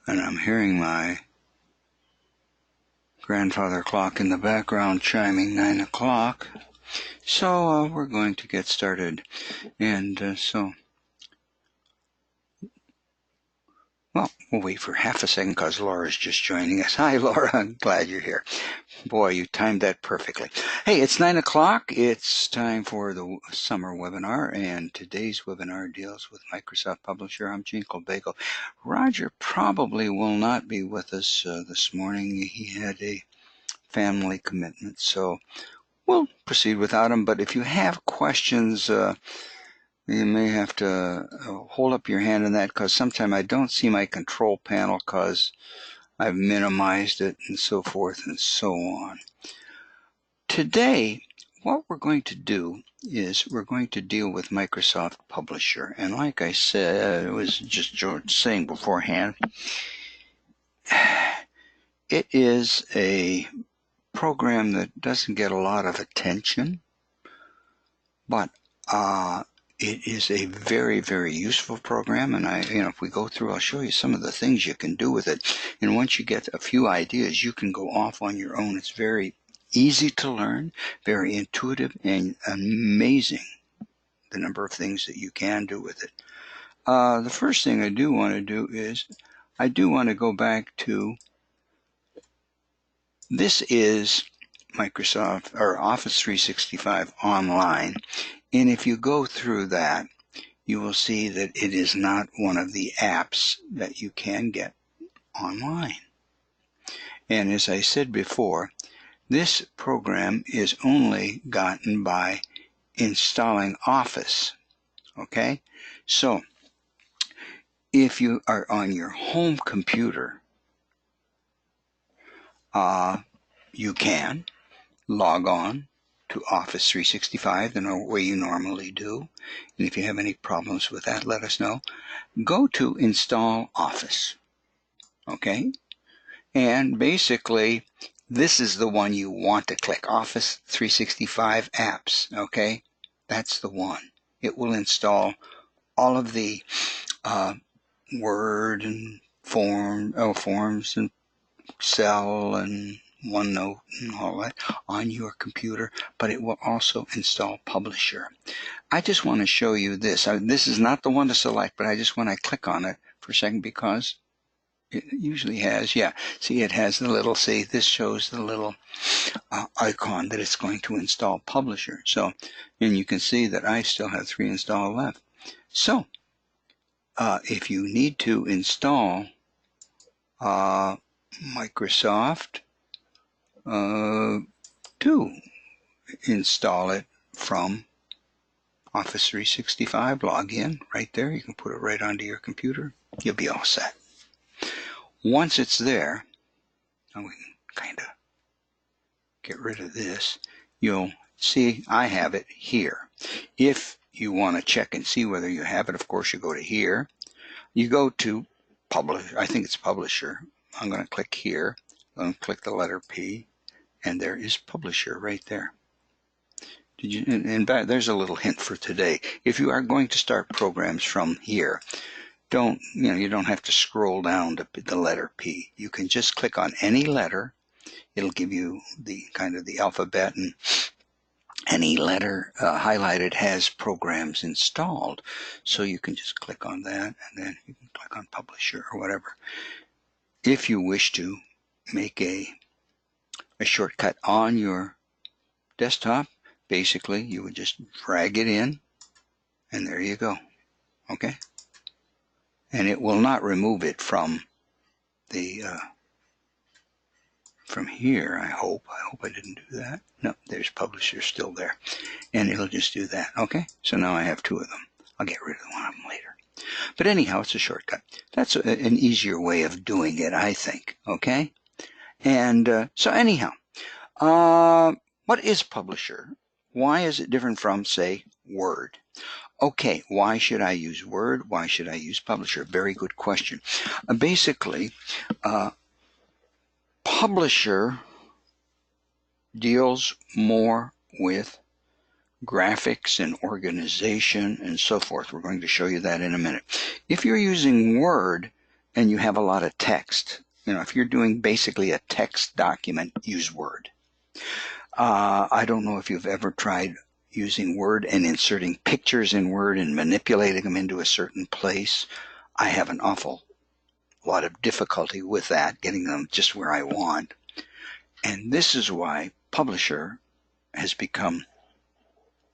And I'm hearing my grandfather clock in the background chiming 9 o'clock. So we're going to get started. And well, we'll wait for half a second because Laura's just joining us. Hi, Laura. I'm glad you're here. Boy, you timed that perfectly. Hey, it's 9 o'clock. It's time for the summer webinar, and today's webinar deals with Microsoft Publisher. I'm Gene Colbago. Roger probably will not be with us this morning. He had a family commitment, so we'll proceed without him. But if you have questions, you may have to hold up your hand on that, because sometimes I don't see my control panel because I've minimized it and so forth and so on. Today, what we're going to do is we're going to deal with Microsoft Publisher. And like I said, it was just George saying beforehand, it is a program that doesn't get a lot of attention, but it is a very, very useful program. And if we go through, I'll show you some of the things you can do with it. And once you get a few ideas, you can go off on your own. It's very easy to learn, very intuitive, and amazing the number of things that you can do with it. The first thing I do want to do is I do want to go back to, this is Microsoft or Office 365 Online. And if you go through that, you will see that it is not one of the apps that you can get online. And as I said before, this program is only gotten by installing Office. Okay? So, if you are on your home computer, you can log on to Office 365 the way you normally do. And if you have any problems with that, let us know. Go to Install Office. Okay? And basically, this is the one you want to click, Office 365 Apps. Okay? That's the one. It will install all of the Word and Forms and Excel and OneNote and all that on your computer, but it will also install Publisher. I just want to show you this. This is not the one to select, but I just want to click on it for a second because it usually has, see, it has the little, this shows the little icon that it's going to install Publisher. So, and you can see that I still have 3 installed left. So, if you need to install Microsoft, do install it from Office 365 login right there. You can put it right onto your computer. You'll be all set. Once it's there, and we can kind of get rid of this, you'll see I have it here. If you want to check and see whether you have it, of course, you go to here. You go to Publish. I think it's Publisher. I'm going to click here. I'm going to click the letter P, and there is Publisher right there. And there's a little hint for today. If you are going to start programs from here, you don't have to scroll down to the letter P. You can just click on any letter. It'll give you the kind of the alphabet, and any letter highlighted has programs installed. So you can just click on that, and then you can click on Publisher or whatever. If you wish to make a shortcut on your desktop, basically you would just drag it in, and there you go. Okay? And it will not remove it from the from here, I hope. I hope I didn't do that. No, there's Publisher still there. And it'll just do that. Okay? So now I have 2 of them. I'll get rid of one of them later. But anyhow, it's a shortcut. That's an easier way of doing it, I think. Okay? And so anyhow, what is Publisher? Why is it different from, say, Word? Okay, why should I use Word? Why should I use Publisher? Very good question. Basically, Publisher deals more with graphics and organization and so forth. We're going to show you that in a minute. If you're using Word, and you have a lot of text, if you're doing basically a text document, use Word. I don't know if you've ever tried using Word and inserting pictures in Word and manipulating them into a certain place. I have an awful lot of difficulty with that, getting them just where I want. And this is why Publisher has become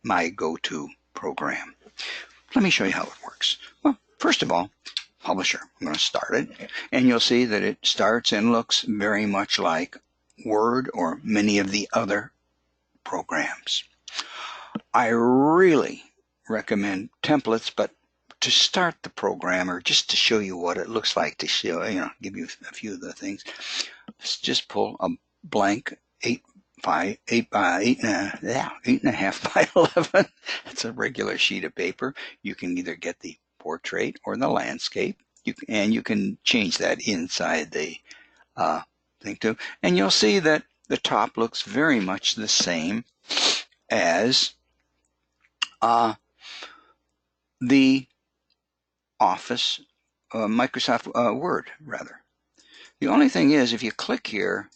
my go-to program. Let me show you how it works. Well, first of all, Publisher. I'm going to start it, and you'll see that it starts and looks very much like Word or many of the other programs. I really recommend templates, but to start the program, or just to show you what it looks like, to show, give you a few of the things, let's just pull a blank 8.5 by 11. It's a regular sheet of paper. You can either get the portrait or the landscape, and you can change that inside the thing too. And you'll see that the top looks very much the same as the Office, Microsoft Word, rather. The only thing is, if you click here,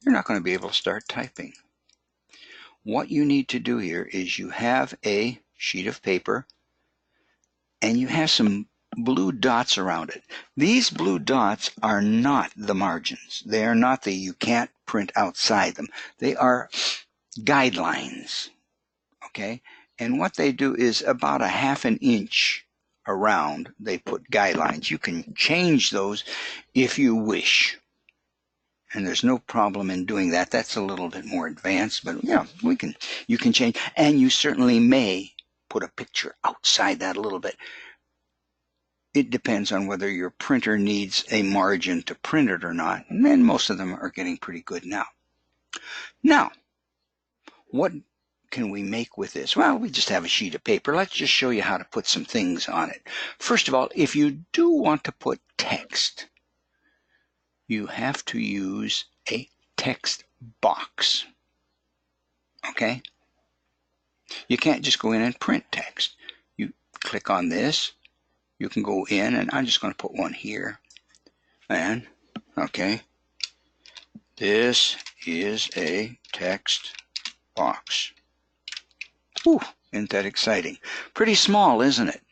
you're not going to be able to start typing. What you need to do here is you have a sheet of paper and you have some blue dots around it. These blue dots are not the margins. They are not you can't print outside them. They are guidelines, okay? And what they do is about a ½ an inch around, they put guidelines. You can change those if you wish. And there's no problem in doing that. That's a little bit more advanced, but you can change. And you certainly may put a picture outside that a little bit. It depends on whether your printer needs a margin to print it or not. And then most of them are getting pretty good now. Now, what can we make with this? Well, we just have a sheet of paper. Let's just show you how to put some things on it. First of all, if you do want to put text, you have to use a text box. Okay? You can't just go in and print text. You click on this. You can go in, and I'm just going to put one here. And, okay, this is a text box. Whew, isn't that exciting? Pretty small, isn't it?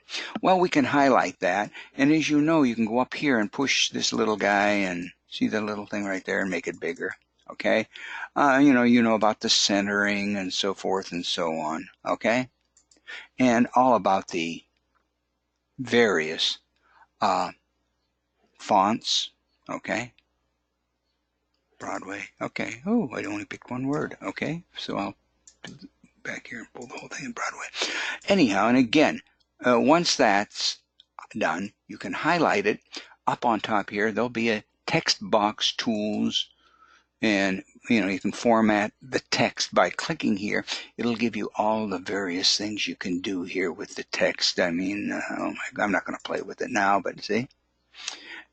Well, we can highlight that, and as you know, you can go up here and push this little guy and see the little thing right there and make it bigger. Okay? You know about the centering and so forth and so on. Okay? And all about the various fonts. Okay? Broadway. Okay. Oh, I only picked one word. Okay? So I'll do back here and pull the whole thing in Broadway. Anyhow, and again, once that's done, you can highlight it. Up on top here, there'll be a text box tools, and you can format the text by clicking here. It'll give you all the various things you can do here with the text. I mean, oh my God, I'm not going to play with it now, but see?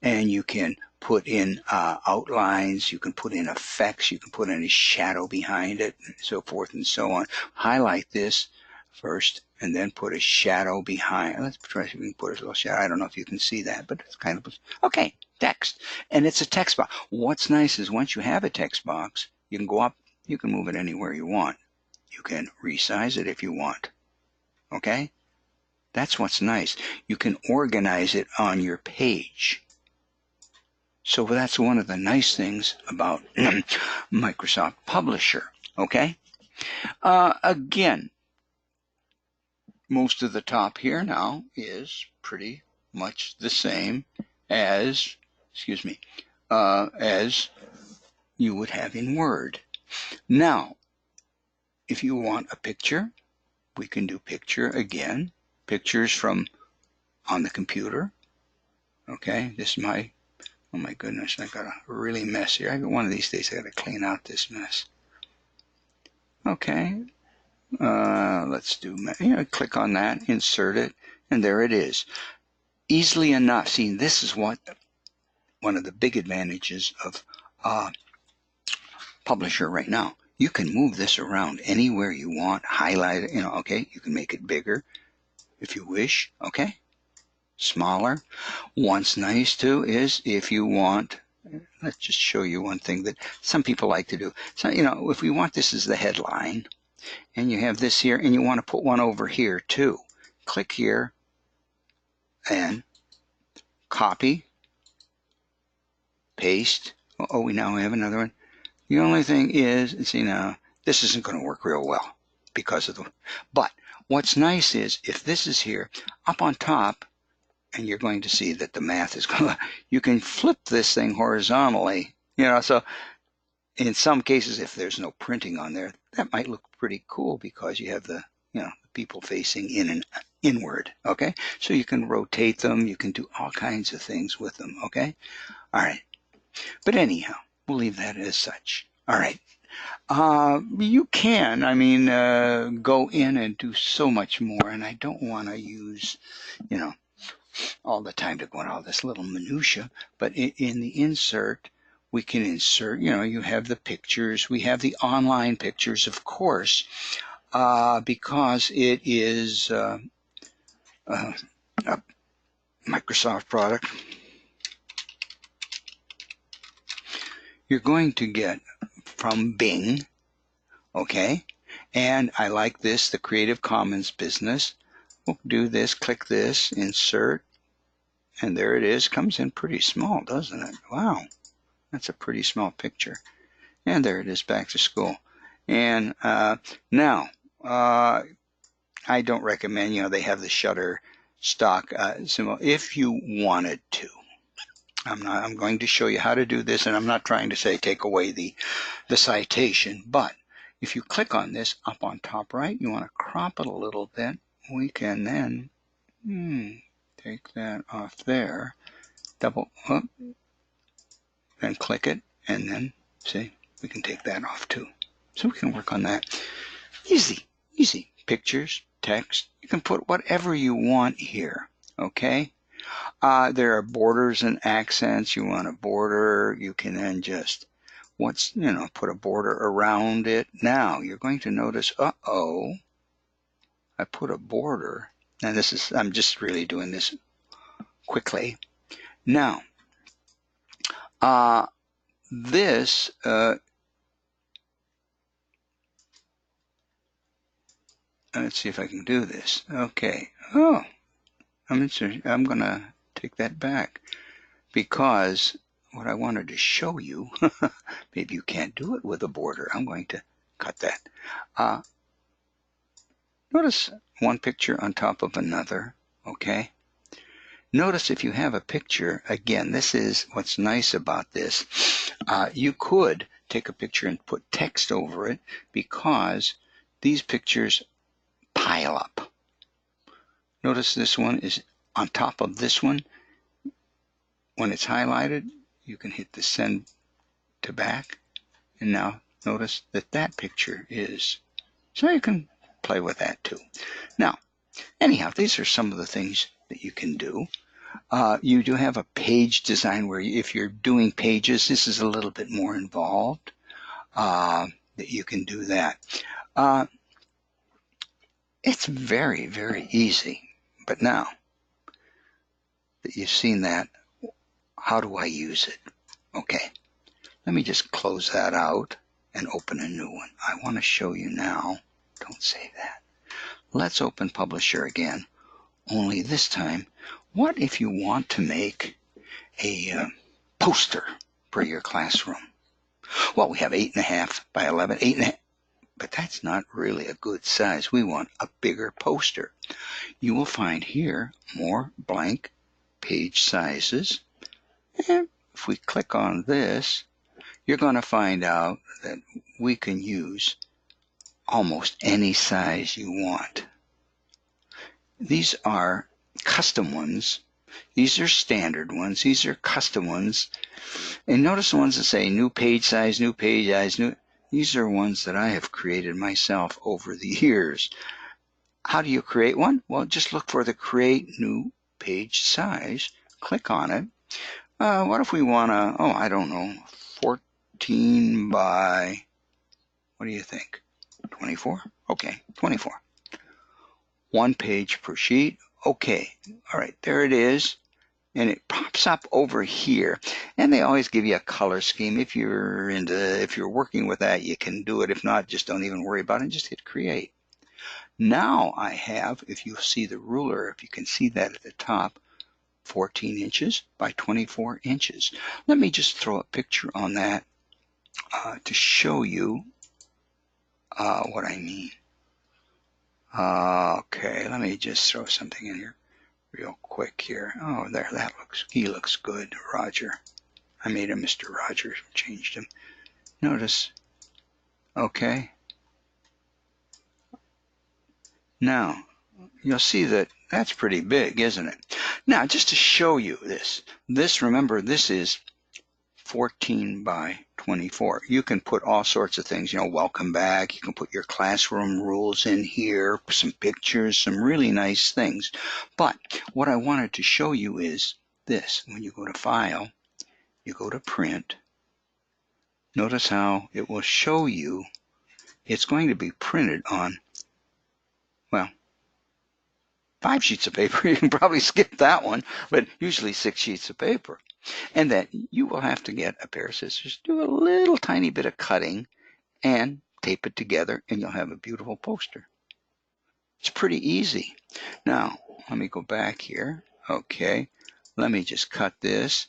And you can put in outlines, you can put in effects, you can put in a shadow behind it, and so forth and so on. Highlight this first, and then put a shadow behind. Let's try if we can put a little shadow. I don't know if you can see that, but it's kind of, okay, text. And it's a text box. What's nice is once you have a text box, you can go up, you can move it anywhere you want. You can resize it if you want. Okay? That's what's nice. You can organize it on your page. So that's one of the nice things about Microsoft Publisher. Okay? Again, most of the top here now is pretty much the same as, as you would have in Word. Now, if you want a picture, we can do picture again. Pictures from on the computer. Okay, this is my, oh my goodness, I got a really mess here. One of these days I got to clean out this mess. Okay, let's do, click on that, insert it, and there it is. Easily enough. See, this is one of the big advantages of Publisher right now. You can move this around anywhere you want, highlight it, okay, you can make it bigger if you wish, okay? smaller. What's nice too is if you want, let's just show you one thing that some people like to do. So, if we want this as the headline, and you have this here, and you want to put one over here too, click here and copy, paste. Oh, we now have another one. The only thing is, see now, this isn't going to work real well because of but what's nice is if this is here, up on top, and you're going to see that the math is going to, you can flip this thing horizontally, so in some cases, if there's no printing on there, that might look pretty cool because you have the, the people facing in and inward, okay? So you can rotate them, you can do all kinds of things with them, okay? All right. But anyhow, we'll leave that as such. All right. You can, go in and do so much more, and I don't want to use, all the time to go into all this little minutia, but in the insert, we can insert, you have the pictures, we have the online pictures, of course, because it is a Microsoft product. You're going to get from Bing, okay? And I like this, the Creative Commons business. We'll do this, click this, insert, and there it is. Comes in pretty small, doesn't it? Wow, that's a pretty small picture. And there it is, back to school. And now, I don't recommend, they have the Shutterstock symbol. If you wanted to, I'm going to show you how to do this, and I'm not trying to say take away the citation, but if you click on this up on top right, you want to crop it a little bit. We can then take that off there, double up, then click it, and then see, we can take that off too. So we can work on that. Easy, easy. Pictures, text, you can put whatever you want here, okay? There are borders and accents. You want a border, you can then just, put a border around it. Now, you're going to notice, I put a border. Now I'm just really doing this quickly. Now, this, let's see if I can do this. Okay. Oh, I'm going to take that back because what I wanted to show you, maybe you can't do it with a border. I'm going to cut that. Notice one picture on top of another, okay? Notice if you have a picture, again, this is what's nice about this. You could take a picture and put text over it because these pictures pile up. Notice this one is on top of this one. When it's highlighted, you can hit the send to back. And now notice that that picture is. So you can play with that too. Now, anyhow, these are some of the things that you can do. You do have a page design where if you're doing pages, this is a little bit more involved, that you can do that. It's very, very easy. But now that you've seen that, how do I use it? Okay, let me just close that out and open a new one. I want to show you now. Don't save that. Let's open Publisher again. Only this time, what if you want to make a poster for your classroom? Well, we have 8.5 by 11, 8.5, but that's not really a good size. We want a bigger poster. You will find here more blank page sizes. And if we click on this, you're going to find out that we can use almost any size you want. These are custom ones. These are standard ones. These are custom ones. And notice the ones that say new page size, new page size, new. These are ones that I have created myself over the years. How do you create one? Well, just look for the Create New Page Size. Click on it. What if we want to, I don't know, 14 by, what do you think? 24? Okay, 24. One page per sheet. Okay, all right, there it is. And it pops up over here. And they always give you a color scheme. If you're working with that, you can do it. If not, just don't even worry about it. Just hit create. Now I have, if you see the ruler, if you can see that at the top, 14 inches by 24 inches. Let me just throw a picture on that to show you what I mean. Okay, let me just throw something in here real quick here. Oh, there, he looks good, Roger. I made him Mr. Rogers, changed him. Notice, okay. Now, you'll see that that's pretty big, isn't it? Now, just to show you this, remember, this is 14 by 24. You can put all sorts of things, welcome back. You can put your classroom rules in here, some pictures, some really nice things. But what I wanted to show you is this. When you go to File, you go to Print. Notice how it will show you it's going to be printed on, well, 5 sheets of paper. You can probably skip that one, but usually 6 sheets of paper. And that you will have to get a pair of scissors, do a little tiny bit of cutting, and tape it together, and you'll have a beautiful poster. It's pretty easy. Now, let me go back here. Okay, let me just cut this.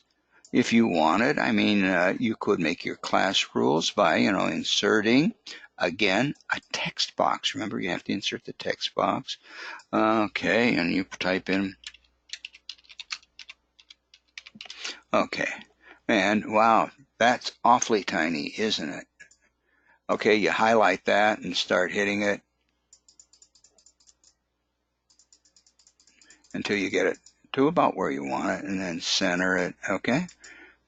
If you wanted, you could make your class rules by, inserting, again, a text box. Remember, you have to insert the text box. Okay, and you type in, okay, and wow, that's awfully tiny, isn't it? Okay, you highlight that and start hitting it until you get it to about where you want it, and then center it, okay?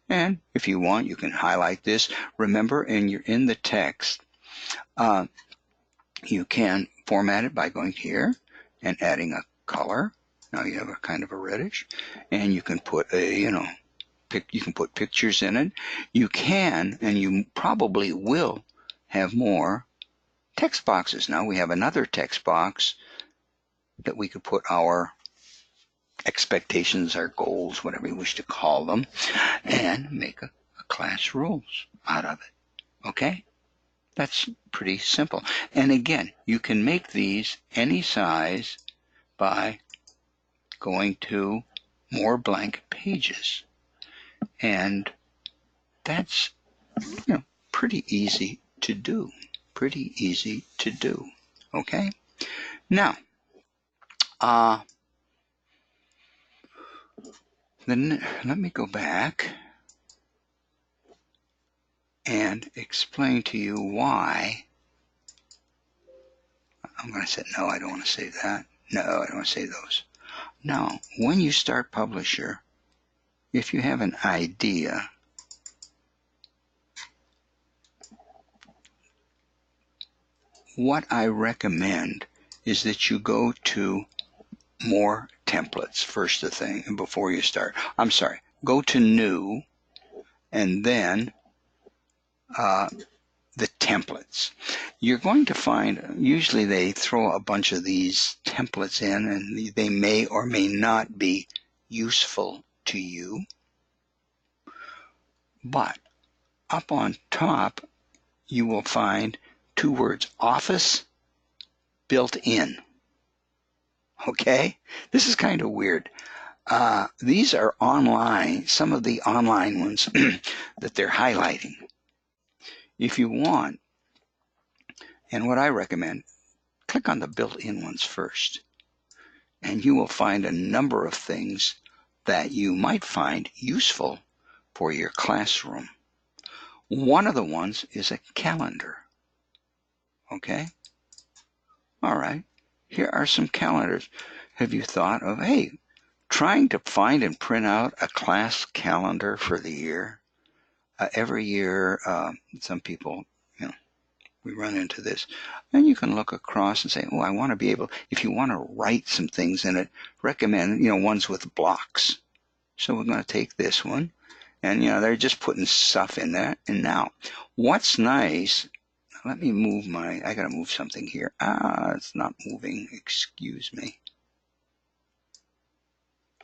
And if you want, you can highlight this. Remember, in the text, you can format it by going here and adding a color. Now you have a kind of a reddish, and you can put you can put pictures in it. You can, and you probably will, have more text boxes. Now we have another text box that we could put our expectations, our goals, whatever you wish to call them, and make a class rules out of it. Okay? That's pretty simple. And again, you can make these any size by going to more blank pages. And that's pretty easy to do. Pretty easy to do. Okay? Now, then let me go back and explain to you why. I'm going to say, no, I don't want to say that. No, I don't want to say those. Now, when you start Publisher, if you have an idea, what I recommend is that you go to More Templates first thing before you start. I'm sorry, go to New, and then the templates. You're going to find, usually they throw a bunch of these templates in, and they may or may not be useful to you. But up on top, you will find 2 words, Office Built-in. Okay? This is kind of weird. These are online, some of the online ones that they're highlighting. If you want, and what I recommend, click on the built-in ones first, and you will find a number of things that you might find useful for your classroom. One of the ones is a calendar. Okay? All right. Here are some calendars. Have you thought of, hey, trying to find and print out a class calendar for the year? Every year, some people, we run into this. And you can look across and say, oh, I want to be able, if you want to write some things in it, recommend, ones with blocks. So we're going to take this one, and, they're just putting stuff in there. And now, what's nice, let me move I got to move something here. It's not moving, excuse me.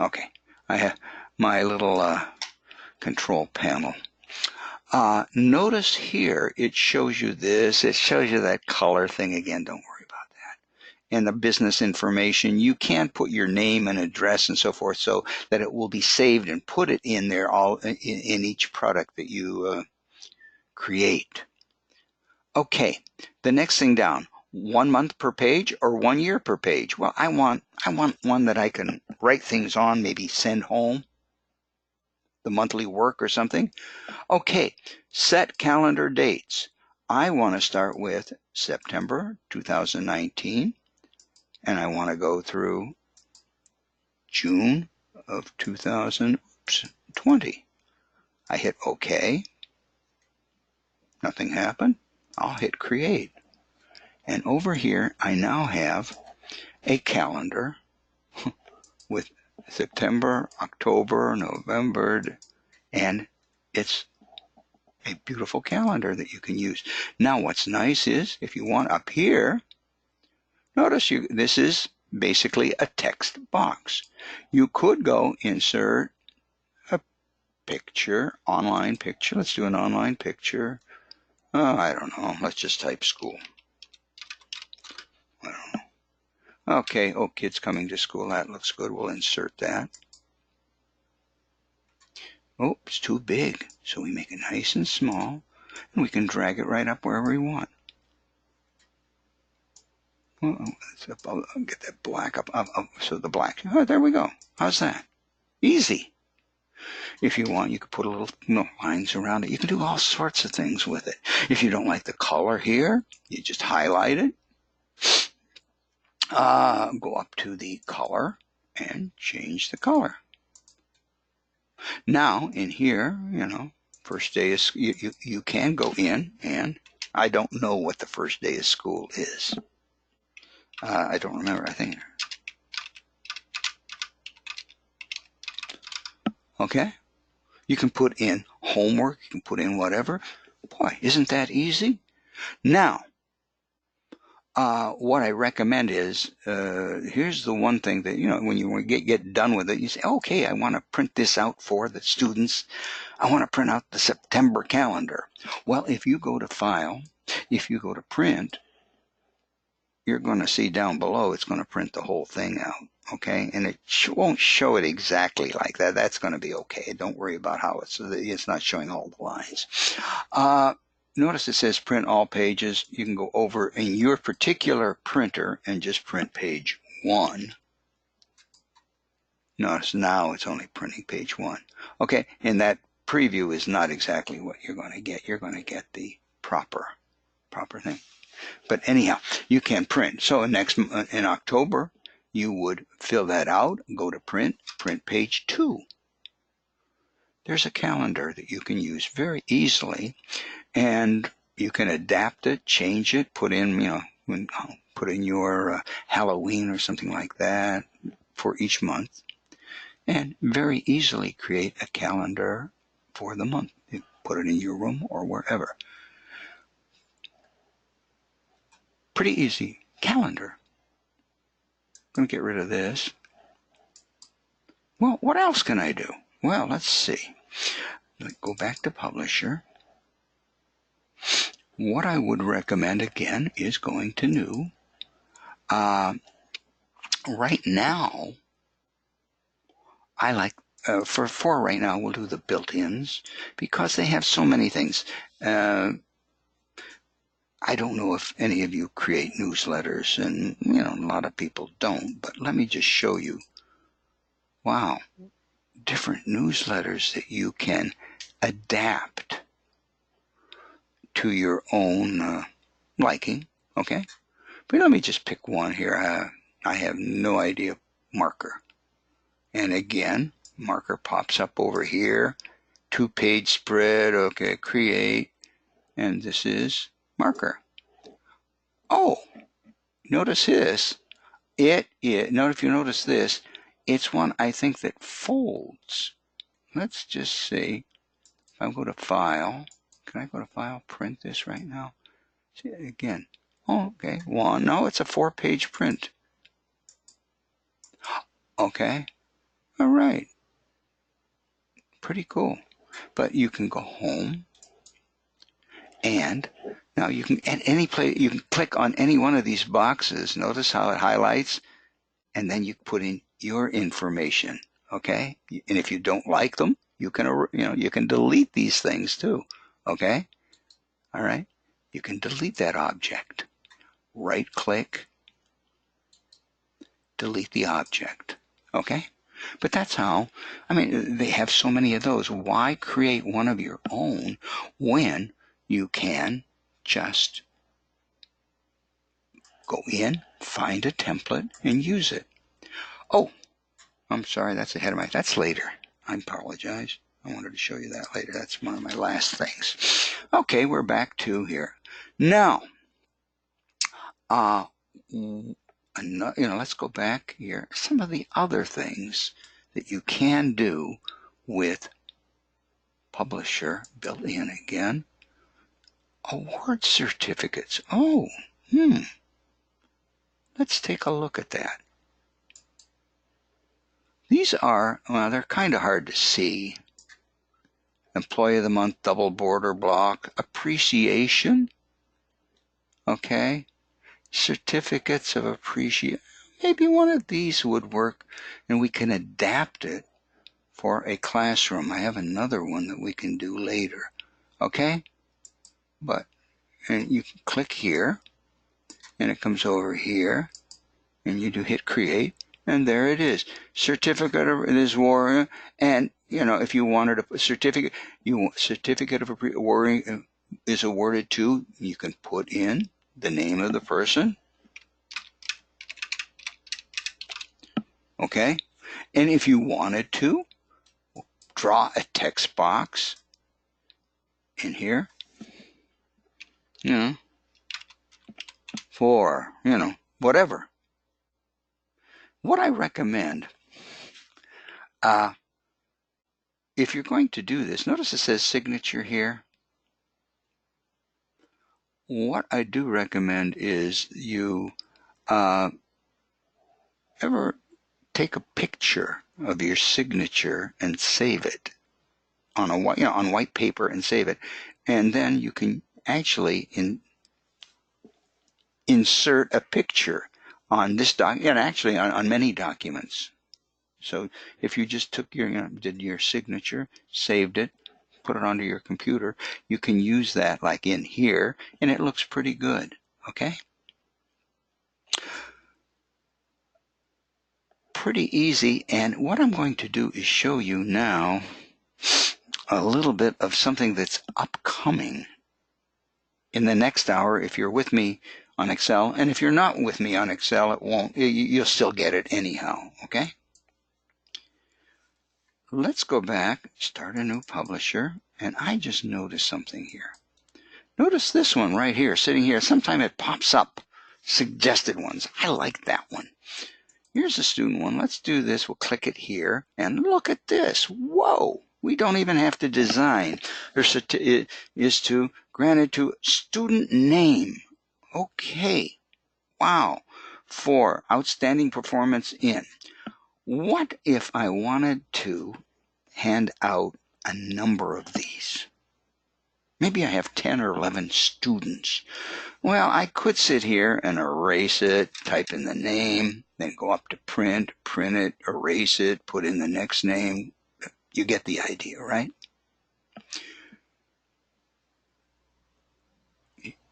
Okay, I have my little control panel. Notice here it shows you this. It shows you that color thing again. Don't worry about that. And the business information, you can put your name and address and so forth so that it will be saved and put it in there all in each product that you create. Okay, the next thing down, 1 month per page or 1 year per page. Well, I want one that I can write things on, maybe send home, the monthly work or something. Okay, set calendar dates. I want to start with September 2019, and I want to go through June of 2020. I hit OK. Nothing happened. I'll hit create. And over here, I now have a calendar with September, October, November, and it's a beautiful calendar that you can use. Now, what's nice is if you want up here, notice this is basically a text box. You could go insert a picture, online picture. Let's do an online picture. I don't know. Let's just type school. I don't know. Okay, oh, kids coming to school. That looks good. We'll insert that. Oh, it's too big. So we make it nice and small, and we can drag it right up wherever we want. Let's get that black up. So the black. Oh, there we go. How's that? Easy. If you want, you could put a little lines around it. You can do all sorts of things with it. If you don't like the color here, you just highlight it. Go up to the color and change the color. Now, in here, first day is, you can go in, and I don't know what the first day of school is. I don't remember, I think. Okay? You can put in homework, you can put in whatever. Boy, isn't that easy? Now, what I recommend is, here's the one thing that, when you get done with it, you say, okay, I want to print this out for the students. I want to print out the September calendar. Well, if you go to File, if you go to Print, you're going to see down below, it's going to print the whole thing out, okay? And it won't show it exactly like that. That's going to be okay. Don't worry about how it's not showing all the lines. Notice it says print all pages. You can go over in your particular printer and just print page 1. Notice now it's only printing page 1. Okay, and that preview is not exactly what you're going to get. You're going to get the proper thing. But anyhow, you can print. So in October, you would fill that out, go to print page 2. There's a calendar that you can use very easily, and you can adapt it, change it, put in, put in your Halloween or something like that for each month, and very easily create a calendar for the month. You put it in your room or wherever. Pretty easy calendar. I'm going to get rid of this. Well, what else can I do? Well, let's see. Let's go back to Publisher. What I would recommend again is going to New. Right now, I like, for right now, we'll do the built-ins because they have so many things. I don't know if any of you create newsletters, and a lot of people don't, but let me just show you. Wow, different newsletters that you can adapt to your own liking, okay? But let me just pick one here. I have no idea. Marker. And again, Marker pops up over here. 2-page spread, okay, create. And this is Marker. Oh, notice this. If you notice this, it's one I think that folds. Let's just see. If I go to File, can I go to File, print this right now? See it again. Oh, okay. No, it's a 4-page print. Okay. All right. Pretty cool. But you can go home, and now you can at any place you can click on any one of these boxes. Notice how it highlights, and then you put in your information. Okay, and if you don't like them, you can you can delete these things too. Okay, all right. You can delete that object. Right click, delete the object. Okay. But that's how, I mean, they have so many of those. Why create one of your own when you can just go in, find a template, and use it? Oh, I'm sorry, that's ahead of that's later. I apologize. I wanted to show you that later. That's one of my last things. Okay, we're back to here. Now, let's go back here. Some of the other things that you can do with Publisher built in again. Award certificates. Oh, let's take a look at that. These are, well, they're kind of hard to see. Employee of the Month, double border block, appreciation. Okay. Certificates of appreciation. Maybe one of these would work, and we can adapt it for a classroom. I have another one that we can do later. Okay. And you can click here, and it comes over here, and you do hit create, and there it is. Certificate of this war, and if you wanted a certificate, certificate of awarding is awarded to, you can put in the name of the person. Okay, and if you wanted to draw a text box in here, for whatever. What I recommend, if you're going to do this, notice it says signature here. What I do recommend is you ever take a picture of your signature and save it on on white paper and save it, and then you can actually insert a picture on this document, actually on many documents. So if you just took did your signature, saved it, put it onto your computer, you can use that like in here, and it looks pretty good. Okay. Pretty easy, and what I'm going to do is show you now a little bit of something that's upcoming in the next hour if you're with me on Excel, and if you're not with me on Excel, it won't, you'll still get it anyhow. Okay. Let's go back, start a new publisher, and I just noticed something here. Notice this one right here, sitting here. Sometimes it pops up, suggested ones. I like that one. Here's a student one. Let's do this. We'll click it here, and look at this. Whoa! We don't even have to design. It is to granted to student name. Okay. Wow. For outstanding performance in. What if I wanted to hand out a number of these? Maybe I have 10 or 11 students. Well, I could sit here and erase it, type in the name, then go up to print, print it, erase it, put in the next name. You get the idea, right?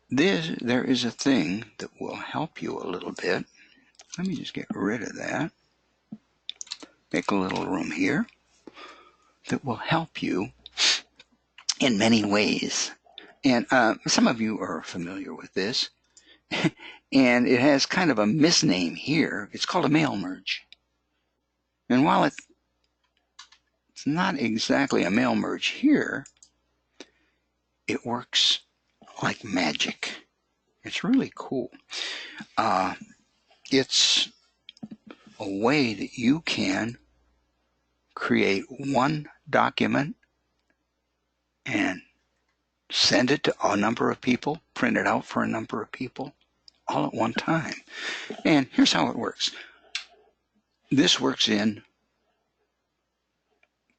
There is a thing that will help you a little bit. Let me just get rid of that. Make a little room here that will help you in many ways. And some of you are familiar with this. And it has kind of a misname here. It's called a mail merge. And while it's not exactly a mail merge here, it works like magic. It's really cool. It's a way that you can create one document and send it to a number of people, print it out for a number of people, all at one time. And here's how it works. This works in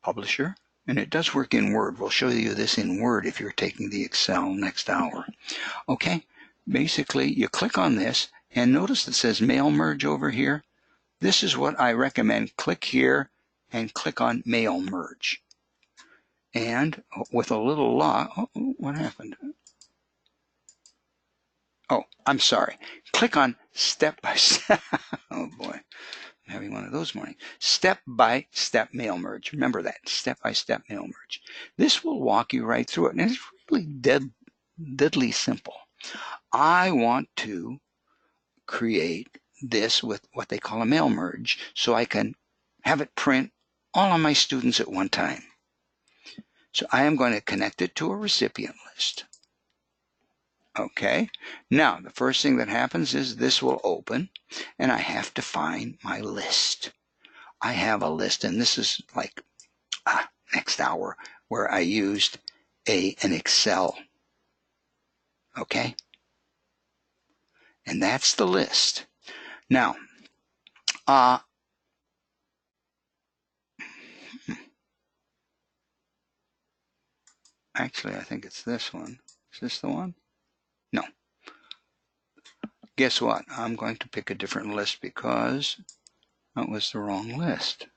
Publisher, and it does work in Word. We'll show you this in Word if you're taking the Excel next hour. Okay, basically you click on this and notice it says Mail Merge over here. This is what I recommend. Click here and click on Mail Merge. And with a little luck, what happened? Oh, I'm sorry. Click on Step by Step. Oh boy, I'm having one of those mornings. Step by Step Mail Merge. Remember that, Step by Step Mail Merge. This will walk you right through it, and it's really deadly simple. I want to create this with what they call a mail merge so I can have it print all of my students at one time. So I am going to connect it to a recipient list. Okay, now the first thing that happens is this will open and I have to find my list. I have a list, and this is like next hour where I used an Excel. Okay, and that's the list. Now, actually, I think it's this one. Is this the one? No. Guess what? I'm going to pick a different list because that was the wrong list.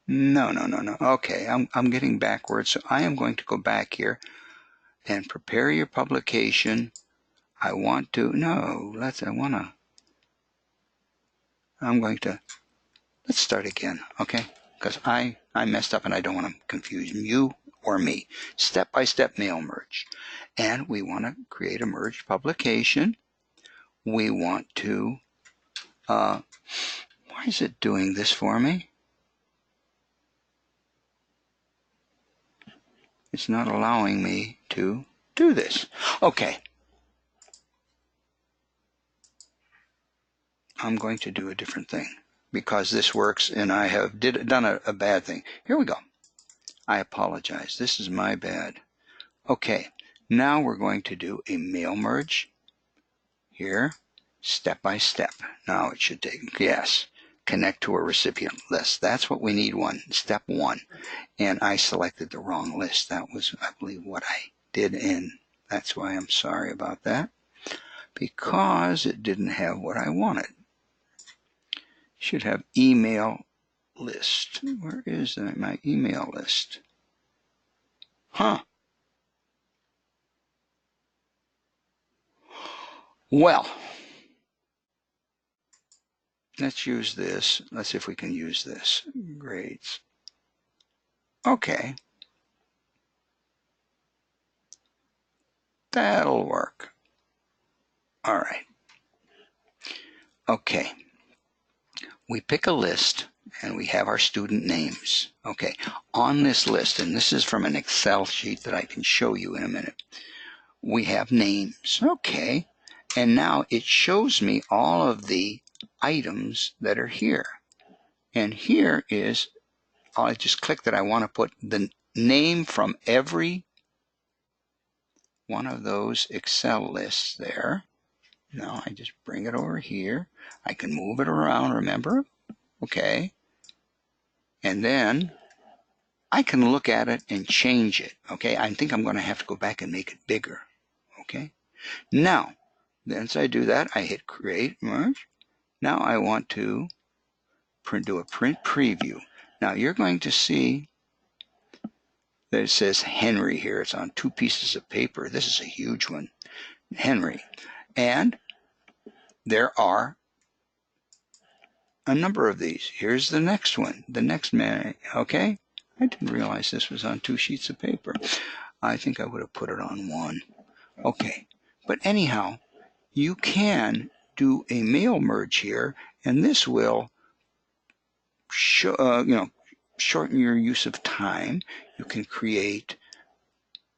No. Okay, I'm getting backwards. So I am going to go back here and prepare your publication. I'm going to, let's start again, okay? Because I messed up and I don't want to confuse you or me. Step-by-step mail merge. And we want to create a merged publication. We want to, why is it doing this for me? It's not allowing me to do this. Okay. I'm going to do a different thing because this works and I have done a bad thing. Here we go. I apologize. This is my bad. Okay, now we're going to do a mail merge here, step by step. Now it should take, yes, connect to a recipient list. That's what we need, step one. And I selected the wrong list. That was, I believe, what I did, and that's why I'm sorry about that, because it didn't have what I wanted. Should have email list. Where is my email list? Huh. Well, let's use this. Let's see if we can use this. Grades. Okay. That'll work. All right. Okay. We pick a list and we have our student names. Okay. On this list, and this is from an Excel sheet that I can show you in a minute, we have names. Okay. And now it shows me all of the items that are here. And here is, I just click that I want to put the name from every one of those Excel lists there. Now I just bring it over here. I can move it around, remember? Okay. And then I can look at it and change it. Okay. I think I'm going to have to go back and make it bigger. Okay. Now, once I do that, I hit Create Merge. Now I want to do a print preview. Now you're going to see that it says Henry here. It's on 2 pieces of paper. This is a huge one. Henry. And there are a number of these. Here's the next one. The next man. Okay. I didn't realize this was on 2 sheets of paper. I think I would have put it on 1. Okay. But anyhow, you can do a mail merge here, and this will shorten your use of time. You can create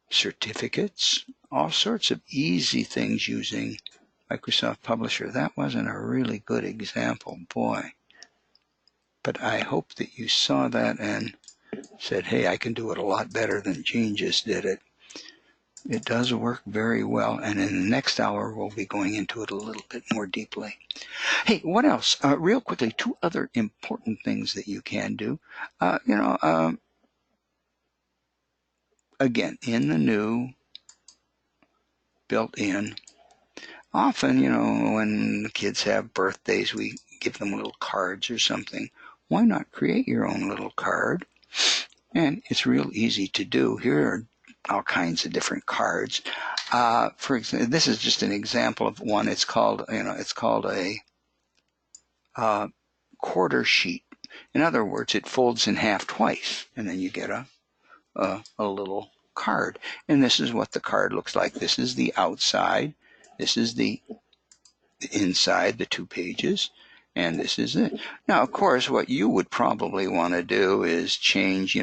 certificates, all sorts of easy things using Microsoft Publisher. That wasn't a really good example, boy. But I hope that you saw that and said, hey, I can do it a lot better than Gene just did it. It does work very well, and in the next hour we'll be going into it a little bit more deeply. Hey, what else? Real quickly, two other important things that you can do. Again, in the new built-in, often, when the kids have birthdays, we give them little cards or something. Why not create your own little card? And it's real easy to do. Here are all kinds of different cards. For example, this is just an example of one. It's called a quarter sheet. In other words, it folds in half twice, and then you get a little card. And this is what the card looks like. This is the outside. This is the inside, the 2 pages. And this is it. Now, of course, what you would probably want to do is change,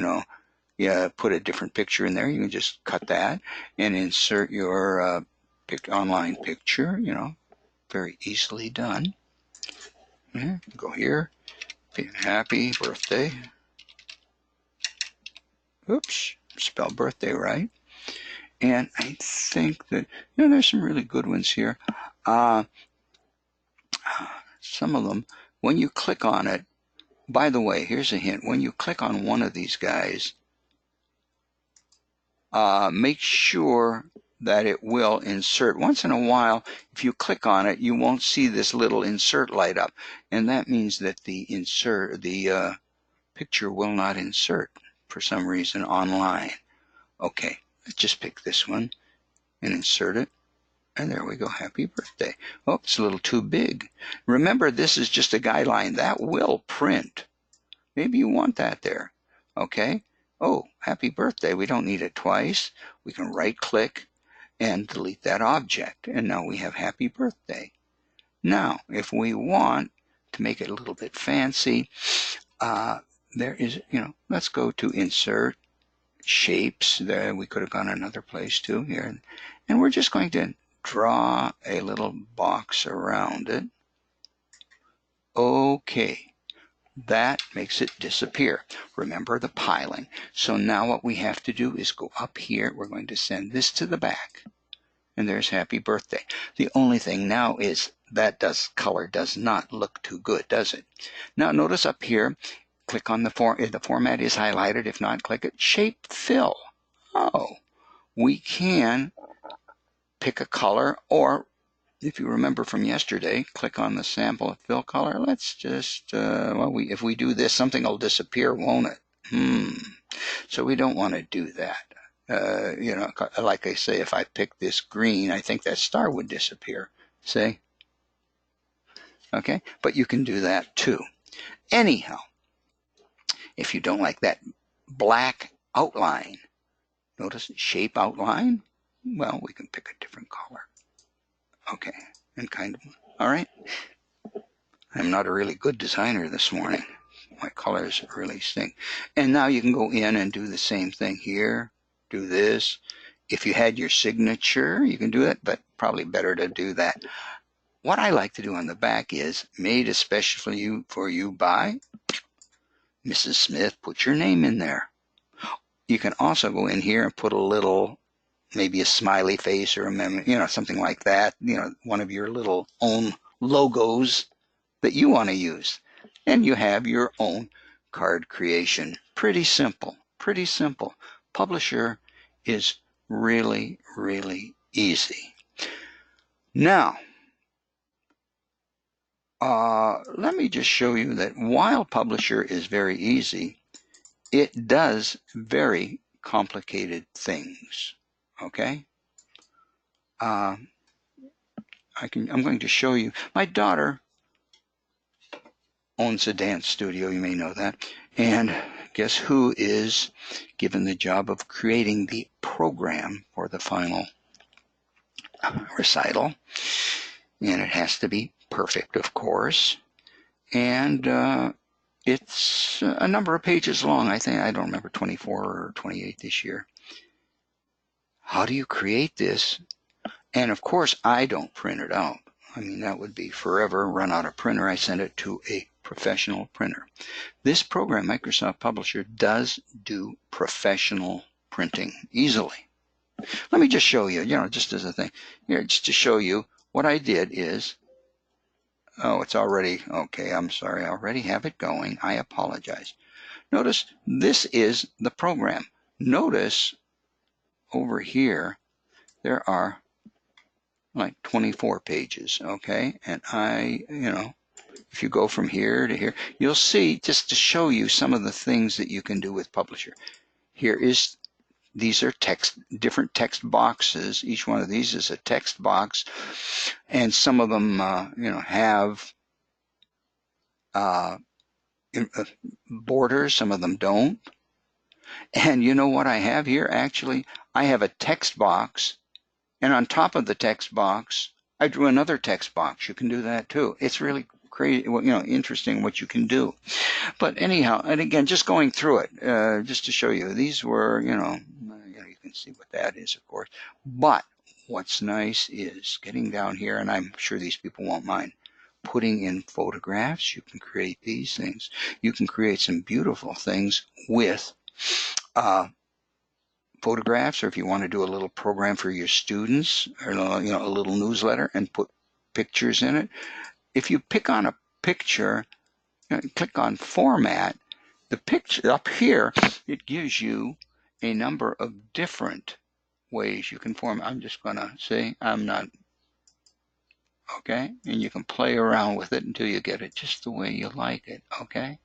put a different picture in there. You can just cut that and insert your online picture, very easily done. Yeah, go here, happy birthday. Oops, spell birthday right. And I think that, there's some really good ones here. Some of them, when you click on it, by the way, here's a hint. When you click on one of these guys, make sure that it will insert. Once in a while, if you click on it, you won't see this little insert light up. And that means that the picture will not insert for some reason online. Okay, let's just pick this one and insert it. And there we go, happy birthday. Oh, it's a little too big. Remember, this is just a guideline. That will print. Maybe you want that there. Okay. Oh, happy birthday. We don't need it twice. We can right-click and delete that object. And now we have happy birthday. Now, if we want to make it a little bit fancy, there is, let's go to Insert, Shapes. There, we could have gone another place too here. And we're just going to draw a little box around it. Okay, that makes it disappear. Remember the piling. So now what we have to do is go up here. We're going to send this to the back. And there's happy birthday. The only thing now is that color does not look too good, does it? Now notice up here, click on the format is highlighted. If not, click it. Shape Fill. Oh, we can pick a color, or if you remember from yesterday, click on the sample fill color. Let's just, if we do this, something will disappear, won't it? So we don't want to do that. Like I say, if I pick this green, I think that star would disappear. See? Okay, but you can do that too. Anyhow, if you don't like that black outline, notice shape outline. Well, we can pick a different color. Okay, and kind of, all right. I'm not a really good designer this morning. My colors really stink. And now you can go in and do the same thing here. Do this. If you had your signature, you can do that, but probably better to do that. What I like to do on the back is made especially for you by Mrs. Smith. Put your name in there. You can also go in here and put a little, maybe a smiley face or a something like that, one of your little own logos that you want to use. And you have your own card creation. Pretty simple, pretty simple. Publisher is really, really easy. Now, let me just show you that while Publisher is very easy, it does very complicated things. Okay? I'm going to show you. My daughter owns a dance studio, you may know that, and guess who is given the job of creating the program for the final recital. And it has to be perfect, of course, and it's a number of pages long. I don't remember, 24 or 28 this year. How do you create this? And of course, I don't print it out. I mean, that would be forever, run out of printer. I send it to a professional printer. This program, Microsoft Publisher, does do professional printing easily. Let me just show you, just as a thing. Here, just to show you what I did is, oh, it's already, okay, I'm sorry, I already have it going. I apologize. Notice this is the program. Notice over here, there are like 24 pages, okay? And if you go from here to here, you'll see, just to show you some of the things that you can do with Publisher. These are different text boxes. Each one of these is a text box, and some of them, have borders. Some of them don't. And you know what I have here? Actually, I have a text box, and on top of the text box, I drew another text box. You can do that too. It's really crazy, interesting what you can do. But anyhow, and again, just going through it, just to show you, these were, you can see what that is, of course. But what's nice is getting down here, and I'm sure these people won't mind, putting in photographs. You can create these things. You can create some beautiful things with photographs, or if you want to do a little program for your students, or a little newsletter, and put pictures in it. If you pick on a picture, click on Format, the picture up here, it gives you a number of different ways you can form. I'm just going to say I'm not, okay? And you can play around with it until you get it just the way you like it, okay?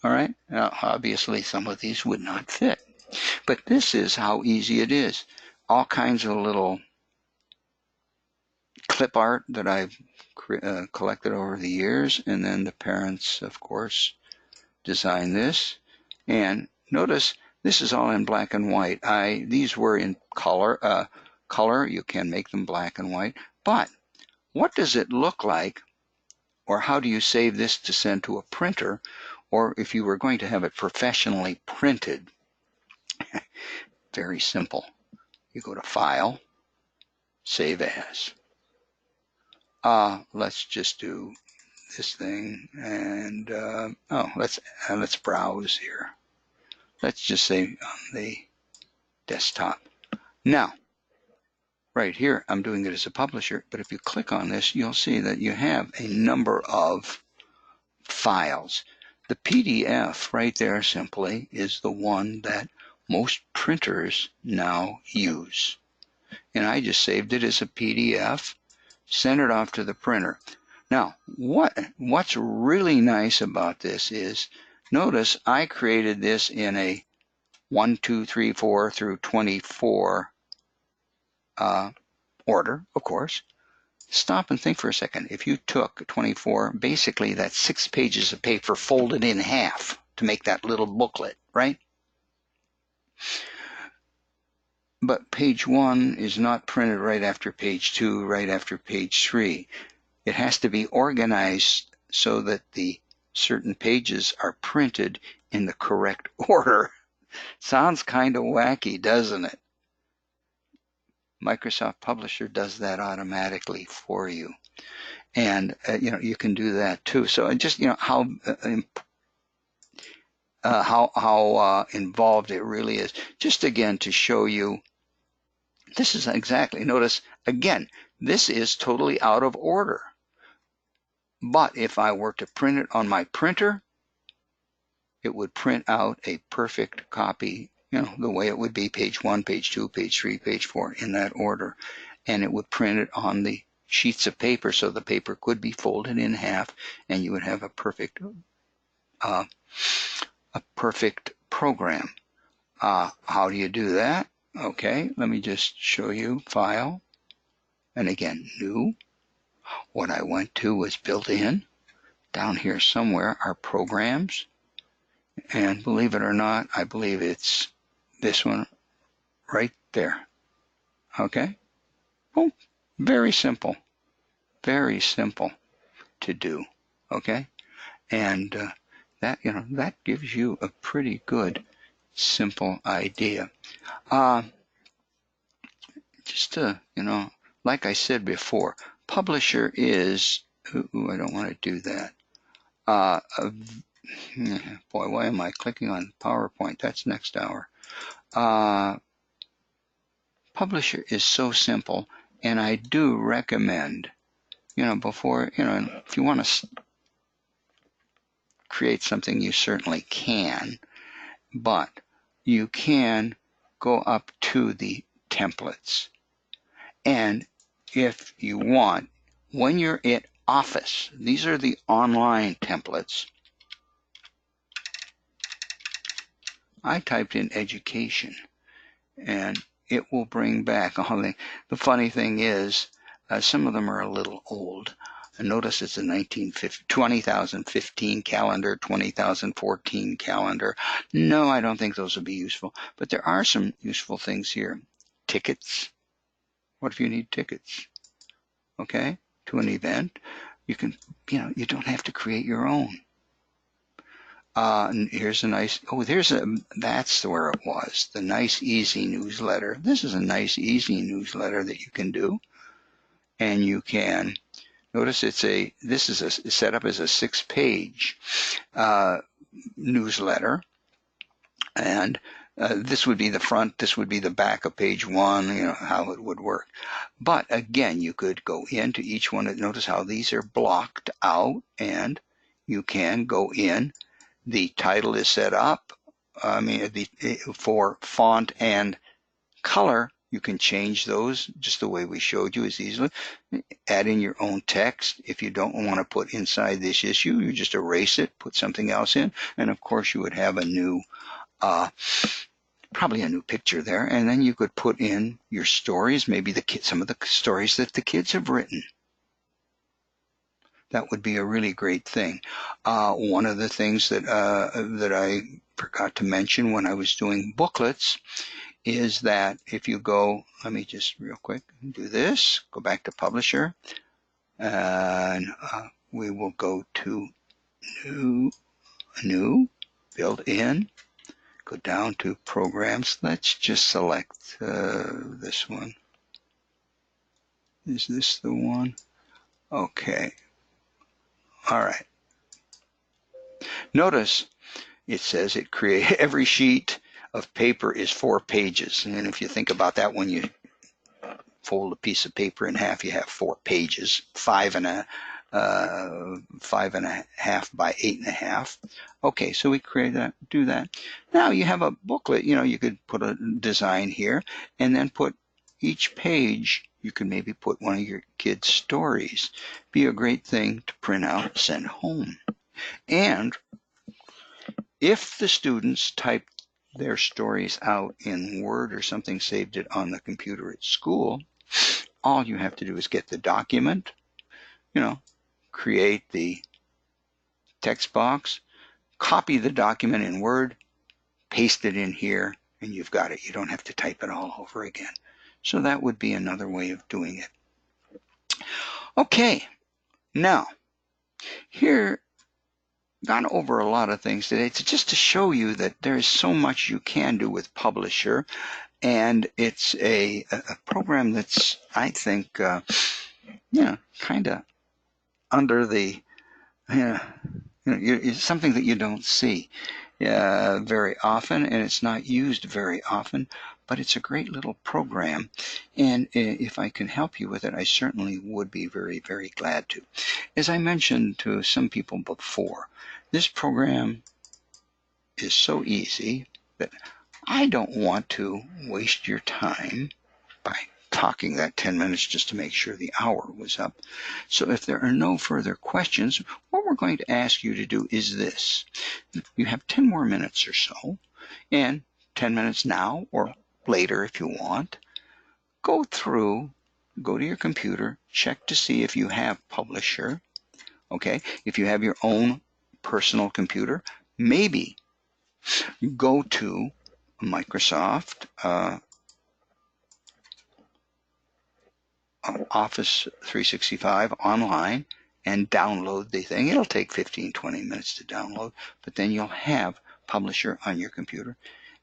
All right, now obviously some of these would not fit, but this is how easy it is. All kinds of little clip art that I've collected over the years, and then the parents, of course, designed this. And notice this is all in black and white. These were in color. You can make them black and white, but what does it look like, or how do you save this to send to a printer, or if you were going to have it professionally printed? Very simple. You go to File, Save As. Let's just do this thing, and let's browse here. Let's just say on the desktop. Now, right here, I'm doing it as a publisher, but if you click on this, you'll see that you have a number of files. The PDF right there simply is the one that most printers now use. And I just saved it as a PDF, sent it off to the printer. Now, what's really nice about this is, notice I created this in a 1, 2, 3, 4 through 24 order, of course. Stop and think for a second. If you took 24, basically that's 6 pages of paper folded in half to make that little booklet, right? But page 1 is not printed right after page 2, right after page 3. It has to be organized so that the certain pages are printed in the correct order. Sounds kind of wacky, doesn't it? Microsoft Publisher does that automatically for you. And you can do that too. So just how involved it really is. Just again to show you, this is exactly, notice again, this is totally out of order. But if I were to print it on my printer, it would print out a perfect copy, the way it would be, page 1, page 2, page 3, page 4, in that order. And it would print it on the sheets of paper, so the paper could be folded in half, and you would have a perfect program. How do you do that? Okay, let me just show you. File, and again, New. What I went to was Built-in. Down here somewhere are Programs, and believe it or not, I believe it's this one right there. Okay? Well, very simple to do. Okay? And that gives you a pretty good simple idea. Just to, like I said before, Publisher is, I don't want to do that. Boy, why am I clicking on PowerPoint? That's next hour. Publisher is so simple, and I do recommend, before, if you want to create something, you certainly can, but you can go up to the templates. And if you want, when you're at Office, these are the online templates. I typed in education, and it will bring back all the funny thing is, some of them are a little old. Notice it's a 2015 calendar, 2014 calendar. No, I don't think those would be useful, but there are some useful things here. Tickets. What if you need tickets? Okay, to an event. You can, you don't have to create your own. And here's a nice, that's where it was, the nice, easy newsletter. This is a nice, easy newsletter that you can do. And you can, notice this is set up as a 6-page newsletter. And this would be the front, this would be the back of page 1, how it would work. But again, you could go into each one. Notice how these are blocked out, and you can go in. The title is set up. For font and color, you can change those just the way we showed you as easily. Add in your own text. If you don't want to put inside this issue, you just erase it, put something else in, and of course you would have a new, probably a new picture there, and then you could put in your stories, maybe some of the stories that the kids have written. That would be a really great thing. One of the things that I forgot to mention when I was doing booklets is that if you go, let me just real quick do this, go back to Publisher, and we will go to New, Build In, go down to Programs. Let's just select this one. Is this the one? Okay. All right. Notice it says every sheet of paper is 4 pages. And if you think about that, when you fold a piece of paper in half, you have 4 pages, 5.5 by 8.5. Okay, so we do that. Now you have a booklet. You could put a design here, and then put each page. You can maybe put one of your kids' stories. Be a great thing to print out, send home. And if the students type their stories out in Word or something, saved it on the computer at school, all you have to do is get the document, create the text box, copy the document in Word, paste it in here, and you've got it. You don't have to type it all over again. So that would be another way of doing it. Okay, now here, gone over a lot of things today. It's just to show you that there's so much you can do with Publisher, and it's a program that's, I think, kind of under the, it's something that you don't see very often, and it's not used very often, but it's a great little program, and if I can help you with it, I certainly would be very, very glad to. As I mentioned to some people before, this program is so easy that I don't want to waste your time by talking that 10 minutes just to make sure the hour was up. So if there are no further questions, what we're going to ask you to do is this. You have 10 more minutes or so, and 10 minutes now or later if you want, go to your computer, check to see if you have Publisher. Okay, if you have your own personal computer, maybe go to Microsoft Office 365 online and download the thing. It'll take 15-20 minutes to download, but then you'll have Publisher on your computer,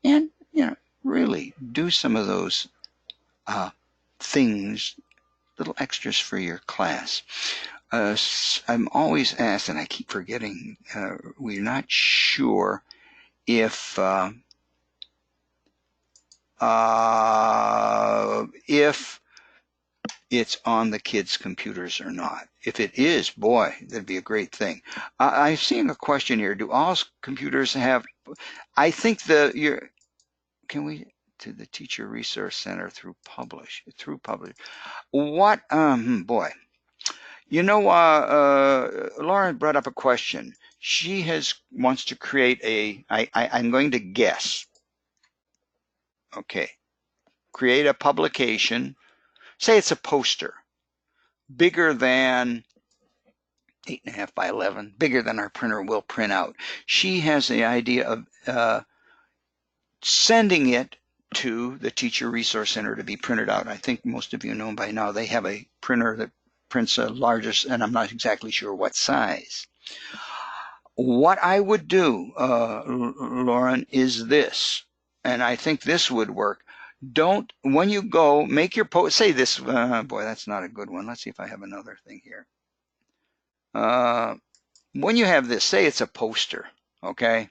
and really do some of those things, little extras for your class. I'm always asked, and I keep forgetting, we're not sure if it's on the kids' computers or not. If it is, boy, that'd be a great thing. I've seen a question here. Do all computers have? I think can we to the Teacher Resource Center through Publish? What? Boy, you know, Lauren brought up a question. She wants to create I'm going to guess. Okay, create a publication. Say it's a poster, bigger than 8.5 by 11, bigger than our printer will print out. She has the idea of sending it to the Teacher Resource Center to be printed out. I think most of you know by now they have a printer that prints the largest, and I'm not exactly sure what size. What I would do, Lauren, is this, and I think this would work. Don't, when you go, make your post, say this, boy, that's not a good one. Let's see if I have another thing here. When you have this, say it's a poster, okay?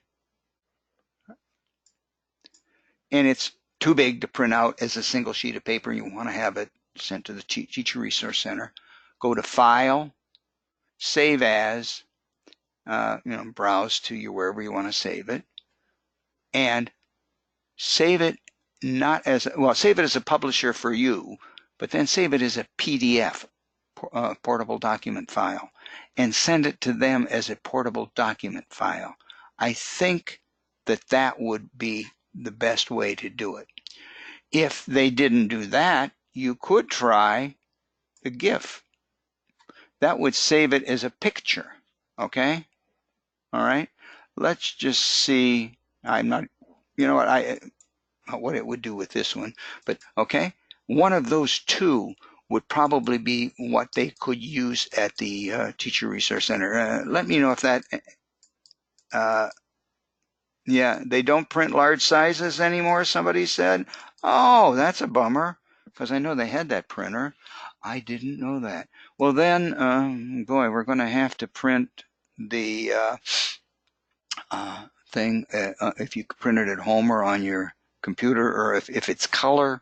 And it's too big to print out as a single sheet of paper. You want to have it sent to the Teacher Resource Center. Go to File, Save As, browse to you wherever you want to save it, and save it not as, well, save it as a publisher for you, but then save it as a PDF, portable document file, and send it to them as a portable document file. I think that would be the best way to do it. If they didn't do that, you could try a GIF. That would save it as a picture, okay? All right, let's just see. I'm not, you know what it would do with this one, but okay, one of those two would probably be what they could use at the Teacher Resource Center. Let me know if that, yeah, they don't print large sizes anymore, somebody said. Oh, that's a bummer, because I know they had that printer. I didn't know that. Well then, boy, we're going to have to print the thing if you print it at home or on your computer, or if it's color,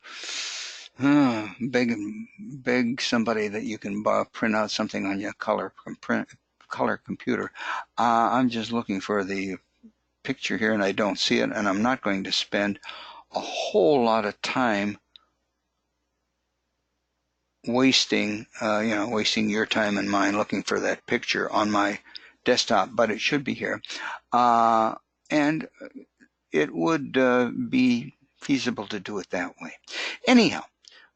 beg somebody that you can print out something on your color computer. I'm just looking for the picture here and I don't see it, and I'm not going to spend a whole lot of time wasting your time and mine looking for that picture on my desktop, but it should be here. And it would be feasible to do it that way. Anyhow,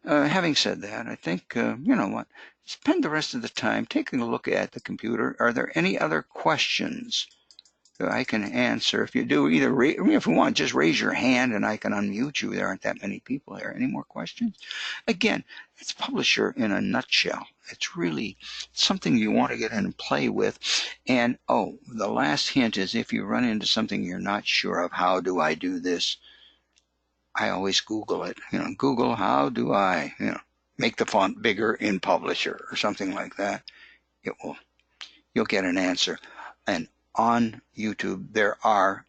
having said that, I think, you know what, spend the rest of the time taking a look at the computer. Are there any other questions that I can answer? If you do, either if you want, just raise your hand and I can unmute you. There aren't that many people here. Any more questions? Again, it's Publisher in a nutshell. It's really something you want to get in and play with. And oh, the last hint is, if you run into something you're not sure of, how do I do this? I always Google it. Google, how do I, make the font bigger in Publisher or something like that. You'll get an answer. And on YouTube, there are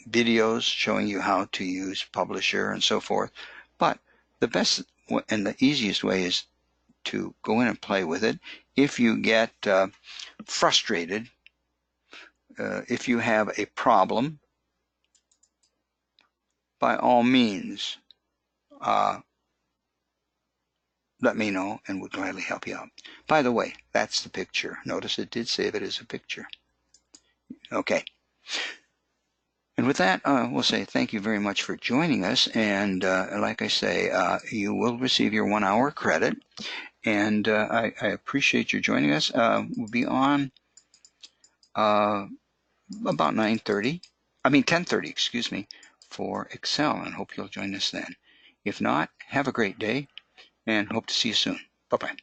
videos showing you how to use Publisher and so forth. But the best and the easiest way is to go in and play with it. If you get frustrated, if you have a problem, by all means, let me know and we'll gladly help you out. By the way, that's the picture. Notice it did save it as a picture. Okay. And with that, we'll say thank you very much for joining us. And like I say, you will receive your 1 hour credit. And I appreciate your joining us. We'll be on about 10:30, excuse me, for Excel, and hope you'll join us then. If not, have a great day and hope to see you soon. Bye-bye.